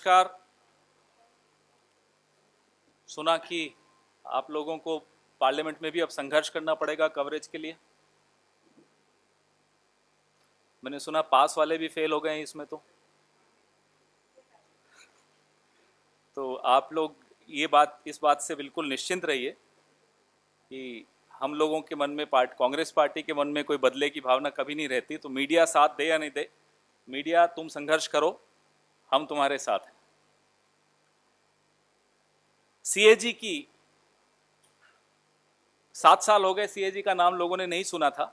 नमस्कार। सुना कि आप लोगों को पार्लियामेंट में भी अब संघर्ष करना पड़ेगा कवरेज के लिए। मैंने सुना पास वाले भी फेल हो गए हैं इसमें। तो आप लोग इस बात से बिल्कुल निश्चिंत रहिए कि हम लोगों के मन में कांग्रेस पार्टी के मन में कोई बदले की भावना कभी नहीं रहती। तो मीडिया साथ दे या नहीं दे, मीडिया तुम संघर्ष करो, हम तुम्हारे साथ हैं। सीएजी की 7 साल हो गए, सीएजी का नाम लोगों ने नहीं सुना था,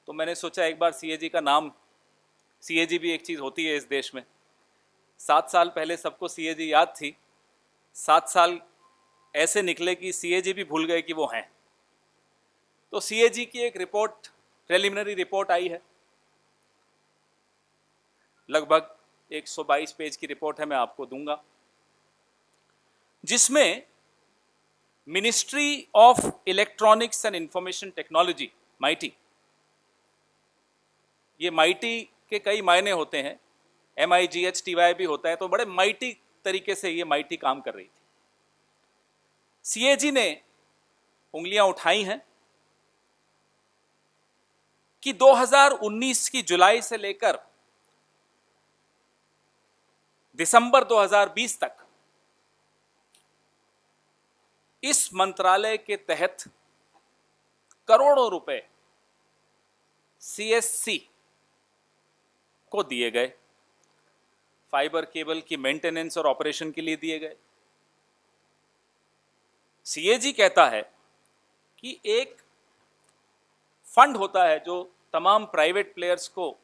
तो मैंने सोचा एक बार सीएजी का नाम, सीएजी भी एक चीज होती है इस देश में। 7 साल पहले सबको सीएजी याद थी, 7 साल ऐसे निकले कि सीएजी भी भूल गए कि वो हैं। तो सीएजी की एक रिपोर्ट, प्रिलिमिनरी रिपोर्ट आई है, लगभग 122 पेज की रिपोर्ट है, मैं आपको दूंगा, जिसमें ministry of electronics and information technology, mighty, ये माइटी के कई मायने होते हैं, MIGHTY भी होता है, तो बड़े माइटी तरीके से ये माइटी काम कर रही थी। सीएजी ने उंगलियां उठाई हैं कि 2019 की जुलाई से लेकर दिसंबर 2020 तक इस मंत्रालय के तहत करोड़ों रुपए CSC को दिए गए, फाइबर केबल की मेंटेनेंस और ऑपरेशन के लिए दिए गए। सीएजी कहता है कि एक फंड होता है जो तमाम प्राइवेट प्लेयर्स को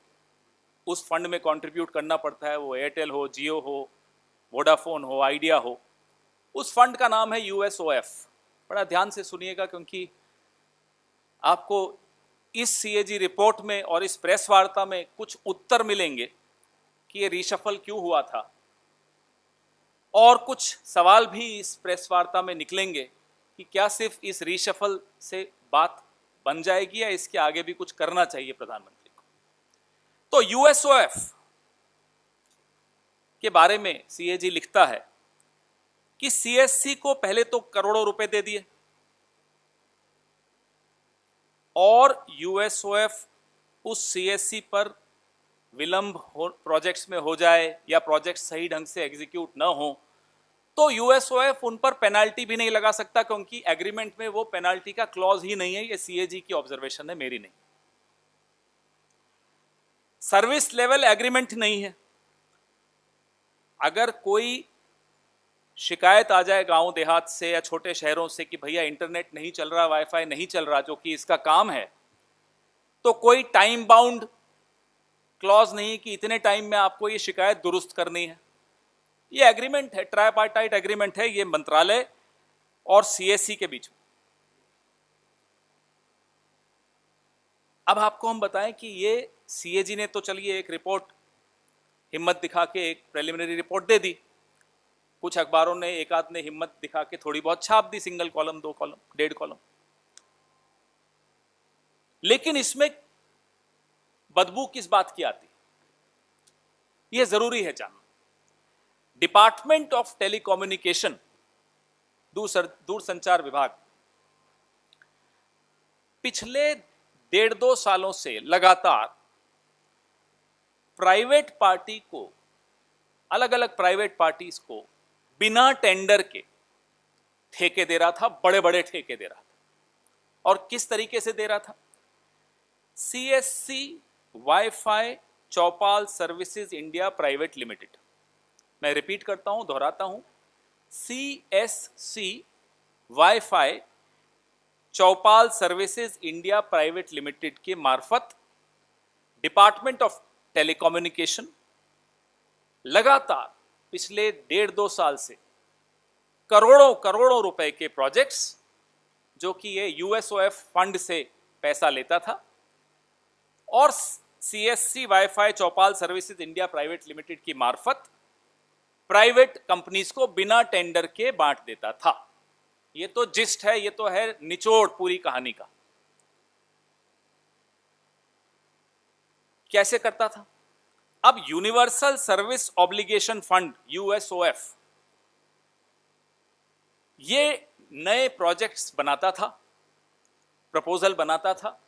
उस फंड में कंट्रीब्यूट करना पड़ता है, वो एयरटेल हो, जियो हो, वोडाफोन हो, आइडिया हो। उस फंड का नाम है USOF। बड़ा ध्यान से सुनिएगा, क्योंकि आपको इस सीएजी रिपोर्ट में और इस प्रेस वार्ता में कुछ उत्तर मिलेंगे कि ये रीशफल क्यों हुआ था, और कुछ सवाल भी इस प्रेस वार्ता में निकलेंगे कि क्या सिर्फ इस रीशफल से बात बन जाएगी या इसके आगे भी कुछ करना चाहिए प्रधानमंत्री को। तो USOF के बारे में सीएजी लिखता है कि CSC को पहले तो करोड़ों रुपए दे दिए, और USOF उस CSC पर विलंब प्रोजेक्ट्स में हो जाए या प्रोजेक्ट सही ढंग से एग्जीक्यूट न हो, तो USOF उन पर पेनाल्टी भी नहीं लगा सकता, क्योंकि एग्रीमेंट में वो पेनाल्टी का क्लॉज ही नहीं है। ये सीएजी की ऑब्जर्वेशन है, मेरी नहीं। सर्विस लेवल एग्रीमेंट नहीं है। अगर कोई शिकायत आ जाए गांव देहात से या छोटे शहरों से कि भैया इंटरनेट नहीं चल रहा, वाईफाई नहीं चल रहा, जो कि इसका काम है, तो कोई टाइम बाउंड क्लॉज नहीं कि इतने टाइम में आपको ये शिकायत दुरुस्त करनी है। ये एग्रीमेंट है, ट्राइपार्टाइट एग्रीमेंट है, ये मंत्रालय और CSC के बीच में। अब आपको हम बताएं कि ये सीएजी ने तो चलिए एक रिपोर्ट हिम्मत दिखा के एक प्रिलिमिनरी रिपोर्ट दे दी, कुछ अखबारों ने, एक आध ने हिम्मत दिखा के थोड़ी बहुत छाप दी, सिंगल कॉलम, 2 कॉलम, 1.5 कॉलम, लेकिन इसमें बदबू किस बात की आती, यह जरूरी है जानना। डिपार्टमेंट ऑफ टेलीकम्युनिकेशन, दूरसंचार विभाग, पिछले 1.5-2 सालों से लगातार प्राइवेट पार्टी को, अलग अलग प्राइवेट पार्टीज को बिना टेंडर के ठेके दे रहा था, बड़े बड़े ठेके दे रहा था। और किस तरीके से दे रहा था? CSC वाईफाई चौपाल सर्विसेज इंडिया प्राइवेट लिमिटेड, मैं रिपीट करता हूं, दोहराता हूं, CSC वाईफाई चौपाल सर्विसेज इंडिया प्राइवेट लिमिटेड के मार्फत डिपार्टमेंट ऑफ टेलीकम्युनिकेशन लगातार पिछले 1.5-2 साल से करोड़ों करोड़ों रुपए के प्रोजेक्ट्स, जो कि ये USOF फंड से पैसा लेता था, और CSC वाईफाई चौपाल सर्विसेज इंडिया प्राइवेट लिमिटेड की मार्फत प्राइवेट कंपनीज को बिना टेंडर के बांट देता था। ये तो जिस्ट है, ये तो है निचोड़ पूरी कहानी का। कैसे करता था? अब universal service obligation fund USOF ये नए प्रोजेक्ट्स बनाता था, प्रपोजल बनाता था,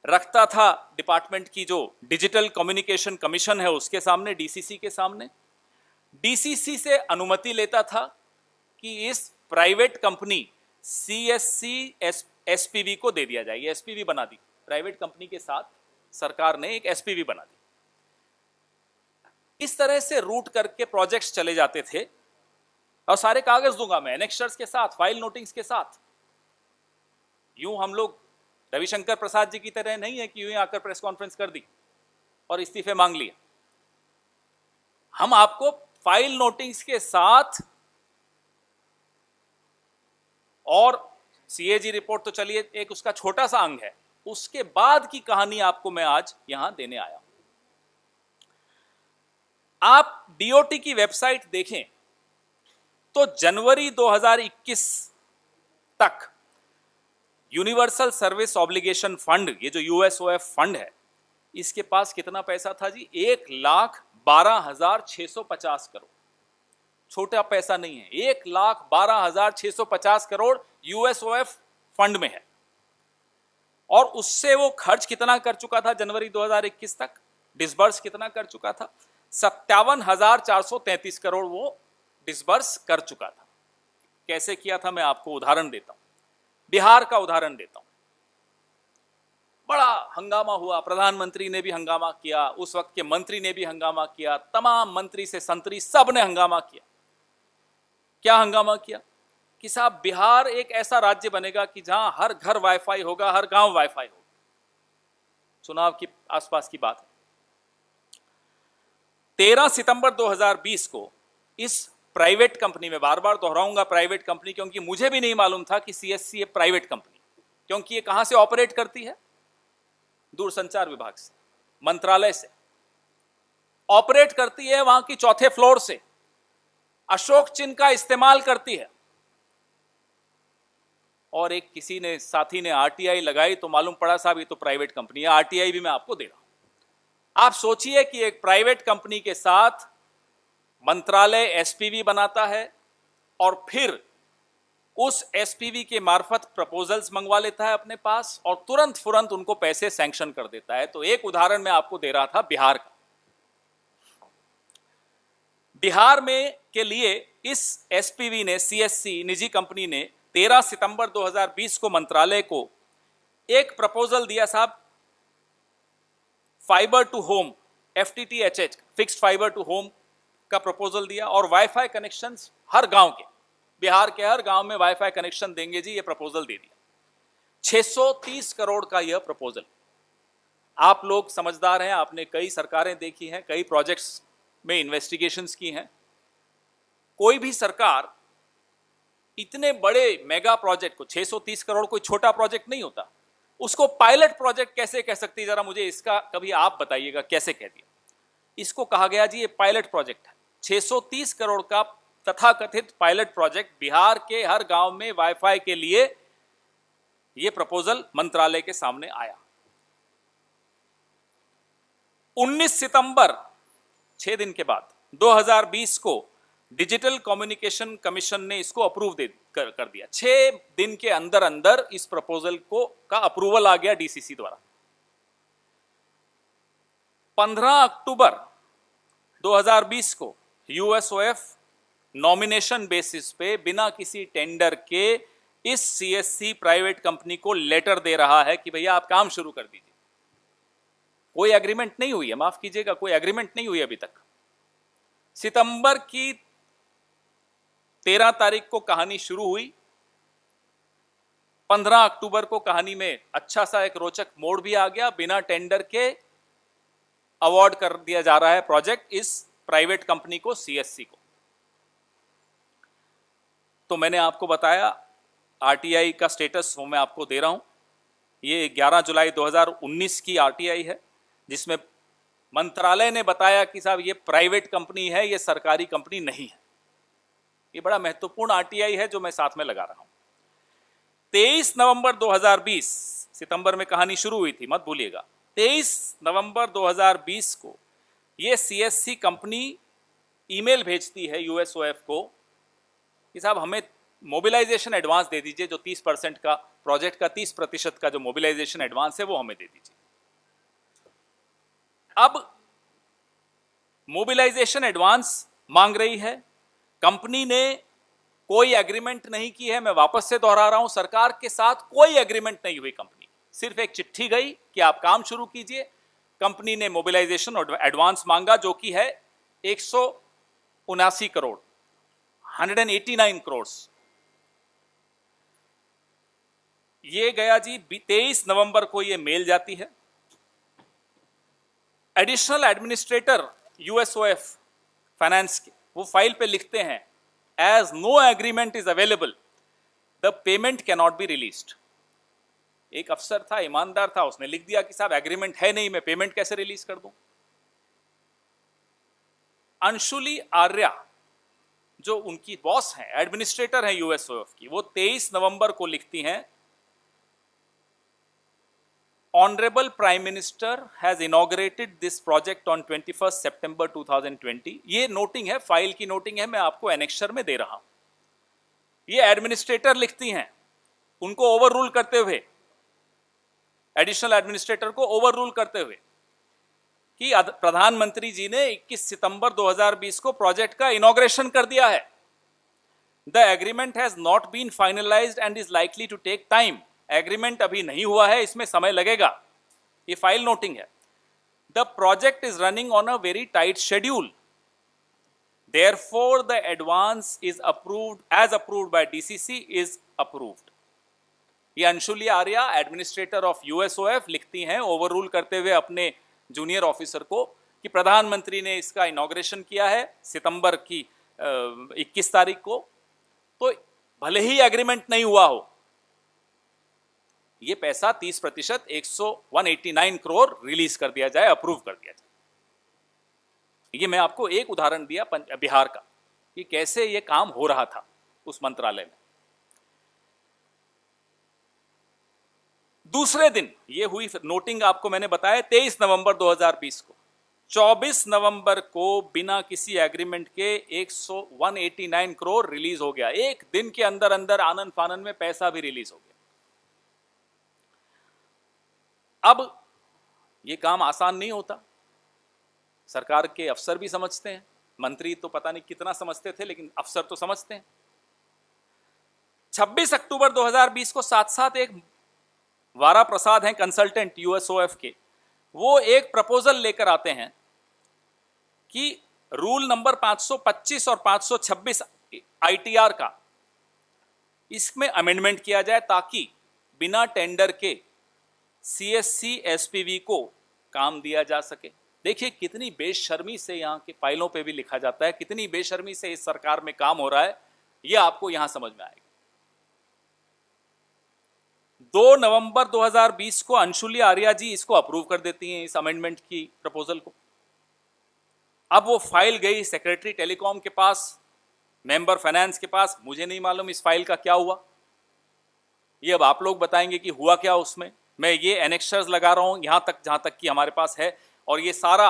रखता था डिपार्टमेंट की जो डिजिटल कम्युनिकेशन कमीशन है उसके सामने, डीसीसी के सामने। डीसीसी से अनुमति लेता था कि इस प्राइवेट कंपनी सीएससी एसपीवी को दे दिया जाए। ये एसपीवी बना दी, प्राइवेट कंपनी के साथ सरकार ने एक एसपीवी बना दी। इस तरह से रूट करके प्रोजेक्ट्स चले जाते थे और सारे कागज दूंगा मैं एनेक्शर्स के साथ, फाइल नोटिंग्स के साथ। यूं हम लोग रविशंकर प्रसाद जी की तरह नहीं है कि यूं आकर प्रेस कॉन्फ्रेंस कर दी और इस्तीफे मांग लिए। हम आपको फाइल नोटिंग्स के साथ, और सीएजी रिपोर्ट तो चलिए एक उसका छोटा सा अंग है, उसके बाद की कहानी आपको मैं आज यहां देने आया हूं। आप डीओटी की वेबसाइट देखें तो जनवरी 2021 तक यूनिवर्सल सर्विस ऑब्लिगेशन फंड, ये जो यूएसओएफ फंड है, इसके पास कितना पैसा था जी? 1,12,650 करोड़। छोटा पैसा नहीं है, 1,12,650 करोड़ यूएसओएफ फंड में है। और उससे वो खर्च कितना कर चुका था जनवरी 2021 तक? डिसबर्स कितना कर चुका था? 57,433 करोड़ वो डिसबर्स कर चुका था। कैसे किया था मैं आपको उदाहरण देता हूं, बिहार का उदाहरण देता हूं। बड़ा हंगामा हुआ, प्रधानमंत्री ने भी हंगामा किया, उस वक्त के मंत्री ने भी हंगामा किया, तमाम मंत्री से संतरी सब ने हंगामा किया। क्या हंगामा किया कि साहब बिहार एक ऐसा राज्य बनेगा कि जहां हर घर वाईफाई होगा, हर गांव वाईफाई होगा। चुनाव की आसपास की बात है। 13 सितंबर 2020 को इस प्राइवेट कंपनी में, बार बार दोहराऊंगा प्राइवेट कंपनी, क्योंकि मुझे भी नहीं मालूम था कि सीएससी ये प्राइवेट कंपनी, क्योंकि ये कहां से ऑपरेट करती है? दूरसंचार विभाग से, मंत्रालय से ऑपरेट करती है, वहां की चौथे फ्लोर से अशोक चिन्ह का इस्तेमाल करती है। और एक किसी ने, साथी ने आरटीआई लगाई तो मालूम पड़ा साहब ये तो प्राइवेट कंपनी है। आरटीआई भी मैं आपको दे रहा हूं। आप सोचिए कि एक प्राइवेट कंपनी के साथ मंत्रालय एसपीवी बनाता है और फिर उस एसपीवी के मार्फत प्रपोजल्स मंगवा लेता है अपने पास और तुरंत फुरंत उनको पैसे सैंक्शन कर देता है। तो एक उदाहरण मैं आपको दे रहा था बिहार का। बिहार में के लिए इस एसपीवी ने, सीएससी निजी कंपनी ने 13 सितंबर 2020 को मंत्रालय को एक प्रपोजल दिया साहब, fibre to home, FTTH, fixed fibre to home का प्रपोजल दिया और वाईफाई कनेक्शंस हर गांव के, बिहार के हर गांव में वाईफाई कनेक्शन देंगे जी, ये प्रपोजल दे दिया। 630 करोड़ का यह प्रपोजल। आप लोग समझदार हैं, आपने कई सरकारें देखी हैं, कई प्रोजेक्ट्स में इन्वेस्टिगेशंस की हैं। कोई भी सरकार इतने बड़े मेगा प्रोजेक्ट को, 630 करोड़ कोई छोटा प्रोजेक्ट नहीं होता, उसको पायलट प्रोजेक्ट कैसे कह सकती है? जरा मुझे इसका कभी आप बताइएगा कैसे कह दिया। इसको कहा गया जी ये पायलट प्रोजेक्ट है। 630 करोड़ का तथाकथित पायलट प्रोजेक्ट, बिहार के हर गांव में वाईफाई के लिए यह प्रपोजल मंत्रालय के सामने आया। 19 सितंबर, 6 दिन के बाद 2020 को डिजिटल कम्युनिकेशन कमीशन ने इसको अप्रूव कर दिया। 6 दिन के अंदर अंदर इस प्रपोजल को का अप्रूवल आ गया डीसीसी द्वारा। 15 अक्टूबर 2020 को यूएसओएफ नॉमिनेशन बेसिस पे बिना किसी टेंडर के इस सीएससी प्राइवेट कंपनी को लेटर दे रहा है कि भैया आप काम शुरू कर दीजिए। कोई एग्रीमेंट नहीं हुई है, माफ कीजिएगा, कोई एग्रीमेंट नहीं हुई अभी तक। सितंबर की 13 तारीख को कहानी शुरू हुई। 15 अक्टूबर को कहानी में अच्छा सा एक रोचक मोड़ भी आ गया। बिना टेंडर के अवार्ड कर दिया जा रहा है प्रोजेक्ट इस प्राइवेट कंपनी को, सीएससी को। तो मैंने आपको बताया आरटीआई का स्टेटस वो मैं आपको दे रहा हूं। ये 11 जुलाई 2019 की आरटीआई है, जिसमें मंत्रालय ने बताया कि साहब ये प्राइवेट कंपनी है, ये सरकारी कंपनी नहीं है। ये बड़ा महत्वपूर्ण आरटीआई है जो मैं साथ में लगा रहा हूं। 23 नवंबर 2020, सितंबर में कहानी शुरू हुई थी, मत भूलिएगा। 23 नवंबर 2020 को ये सीएससी कंपनी ईमेल भेजती है यूएसओएफ को कि साहब हमें मोबिलाइजेशन एडवांस दे दीजिए, जो 30% का प्रोजेक्ट का 30% का जो मोबिलाइजेशन एडवांस है वो हमें दे दीजिए। अब मोबिलाइजेशन एडवांस मांग रही है, कंपनी ने कोई एग्रीमेंट नहीं की है। मैं वापस से दोहरा रहा हूं, सरकार के साथ कोई एग्रीमेंट नहीं हुई कंपनी, सिर्फ एक चिट्ठी गई कि आप काम शुरू कीजिए। कंपनी ने मोबिलाइजेशन एडवांस मांगा जो कि है 179 करोड़, 189 करोड़। ये गया जी 23 नवंबर को ये मेल जाती है। एडिशनल एडमिनिस्ट्रेटर यूएसओएफ फाइनेंस के वो फाइल पे लिखते हैं, as no agreement is available the payment can not be released. एक अफसर था, ईमानदार था, उसने लिख दिया कि साहब एग्रीमेंट है नहीं, मैं पेमेंट कैसे रिलीज कर दूं। अंशुली आर्या जो उनकी बॉस हैं, एडमिनिस्ट्रेटर हैं यूएसओएफ की, वो 23 नवंबर को लिखती हैं, Honorable Prime Minister has inaugurated this project on 21st September 2020। ये नोटिंग है, फाइल की नोटिंग है, मैं आपको एनेक्शर में दे रहा हूं। ये एडमिनिस्ट्रेटर लिखती हैं, उनको ओवर रूल करते हुए, एडिशनल एडमिनिस्ट्रेटर को ओवर रूल करते हुए कि प्रधानमंत्री जी ने 21 सितंबर 2020 को प्रोजेक्ट का इनॉग्रेशन कर दिया है। The agreement has not been finalised and is likely to take time. Agreement अभी नहीं हुआ है, इसमें समय लगेगा। ये फाइल नोटिंग है। The project is running on a very tight schedule, therefore the advance is approved as approved by DCC is approved. ये Anshuli Arya administrator of USOF लिखती हैं ओवर रूल करते हुए अपने जूनियर ऑफिसर को कि प्रधानमंत्री ने इसका इनॉग्रेशन किया है सितंबर की 21 तारीख को, तो भले ही एग्रीमेंट नहीं हुआ हो, ये पैसा 30% 189 करोड़ रिलीज कर दिया जाए, अप्रूव कर दिया जाए। ये मैं आपको एक उदाहरण दिया बिहार का कि कैसे ये काम हो रहा था उस मंत्रालय में। दूसरे दिन ये हुई नोटिंग, आपको मैंने बताया 23 नवंबर 2020 को। 24 नवंबर को बिना किसी एग्रीमेंट के 189 करोड़ रिलीज हो गया। एक दिन के अंदर अंदर आनन फानन में पैसा भी रिलीज हो गया। अब ये काम आसान नहीं होता, सरकार के अफसर भी समझते हैं, मंत्री तो पता नहीं कितना समझते थे, लेकिन अफसर तो समझते हैं। 26 अक्टूबर 2020 को साथ साथ एक वारा प्रसाद हैं कंसल्टेंट यूएसओएफ के, वो एक प्रपोजल लेकर आते हैं कि रूल नंबर 525 और 526 आईटीआर का इसमें अमेंडमेंट किया जाए ताकि बिना टेंडर के सीएससी एसपीवी को काम दिया जा सके। देखिए कितनी बेशर्मी से यहां के फाइलों पे भी लिखा जाता है, कितनी बेशर्मी से इस सरकार में काम हो रहा है, यह आपको यहां समझ में आएगा। 2 नवंबर 2020 को अंशुली आर्या जी इसको अप्रूव कर देती हैं, इस अमेंडमेंट की प्रपोजल को। अब वो फाइल गई सेक्रेटरी टेलीकॉम के पास, मेंबर फाइनेंस के पास। मुझे नहीं मालूम इस फाइल का क्या हुआ, ये अब आप लोग बताएंगे कि हुआ क्या उसमें। मैं ये एनेक्शर्स लगा रहा हूं यहां तक जहां तक कि हमारे पास है, और ये सारा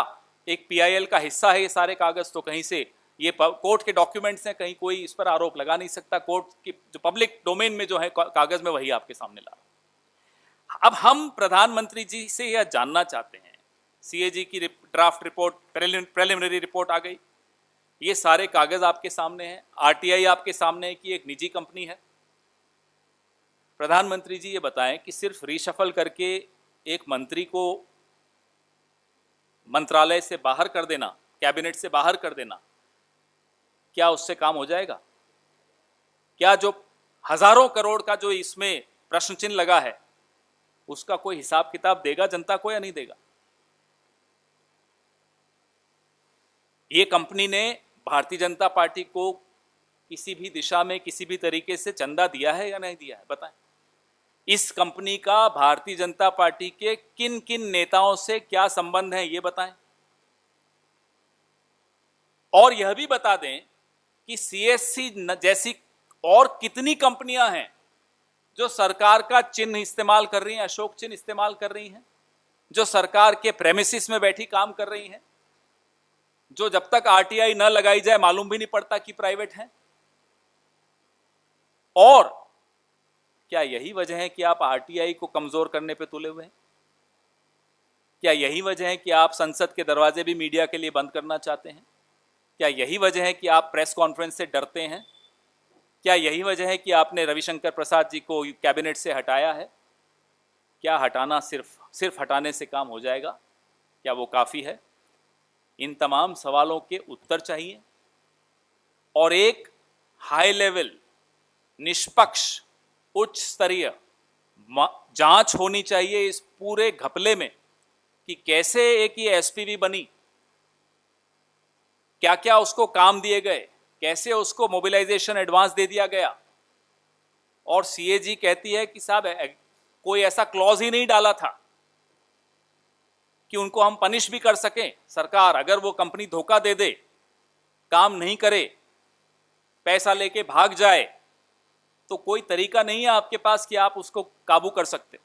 एक पीआईएल का हिस्सा है ये सारे कागज। तो कहीं से ये कोर्ट के डॉक्यूमेंट्स हैं, कहीं कोई इस पर आरोप लगा नहीं सकता। कोर्ट की जो पब्लिक डोमेन में जो है कागज में वही आपके सामने ला रहा। अब हम प्रधानमंत्री जी से यह जानना चाहते हैं, सीएजी की ड्राफ्ट रिपोर्ट, प्रिलिमिनरी रिपोर्ट आ गई, ये सारे कागज आपके सामने हैं, आरटीआई आपके सामने है कि एक निजी कंपनी है। प्रधानमंत्री जी ये बताएं कि सिर्फ रीशफल करके एक मंत्री को मंत्रालय से बाहर कर देना, कैबिनेट से बाहर कर देना, क्या उससे काम हो जाएगा? क्या जो हजारों करोड़ का जो इसमें प्रश्न चिन्ह लगा है उसका कोई हिसाब किताब देगा जनता को या नहीं देगा? ये कंपनी ने भारतीय जनता पार्टी को किसी भी दिशा में किसी भी तरीके से चंदा दिया है या नहीं दिया है? बताएं। इस कंपनी का भारतीय जनता पार्टी के किन किन नेताओं से क्या संबंध है, ये बताएं। और यह भी बता दें कि सीएससी जैसी और कितनी कंपनियां हैं जो सरकार का चिन्ह इस्तेमाल कर रही हैं, अशोक चिन्ह इस्तेमाल कर रही हैं, जो सरकार के प्रेमिसिस में बैठी काम कर रही हैं, जो जब तक आरटीआई न लगाई जाए मालूम भी नहीं पड़ता कि प्राइवेट हैं। और क्या यही वजह है कि आप आरटीआई को कमजोर करने पे तुले हुए हैं? क्या यही वजह है कि आप संसद के दरवाजे भी मीडिया के लिए बंद करना चाहते हैं? क्या यही वजह है कि आप प्रेस कॉन्फ्रेंस से डरते हैं? क्या यही वजह है कि आपने रविशंकर प्रसाद जी को कैबिनेट से हटाया है? क्या हटाना सिर्फ हटाने से काम हो जाएगा? क्या वो काफ़ी है? इन तमाम सवालों के उत्तर चाहिए और एक हाई लेवल, निष्पक्ष, उच्च स्तरीय जांच होनी चाहिए इस पूरे घपले में कि कैसे एक ये एसपीवी बनी, क्या क्या उसको काम दिए गए, कैसे उसको मोबिलाइजेशन एडवांस दे दिया गया। और सीएजी कहती है कि साहब कोई ऐसा क्लॉज ही नहीं डाला था कि उनको हम पनिश भी कर सकें। सरकार अगर वो कंपनी धोखा दे दे, काम नहीं करे, पैसा लेके भाग जाए, तो कोई तरीका नहीं है आपके पास कि आप उसको काबू कर सकते।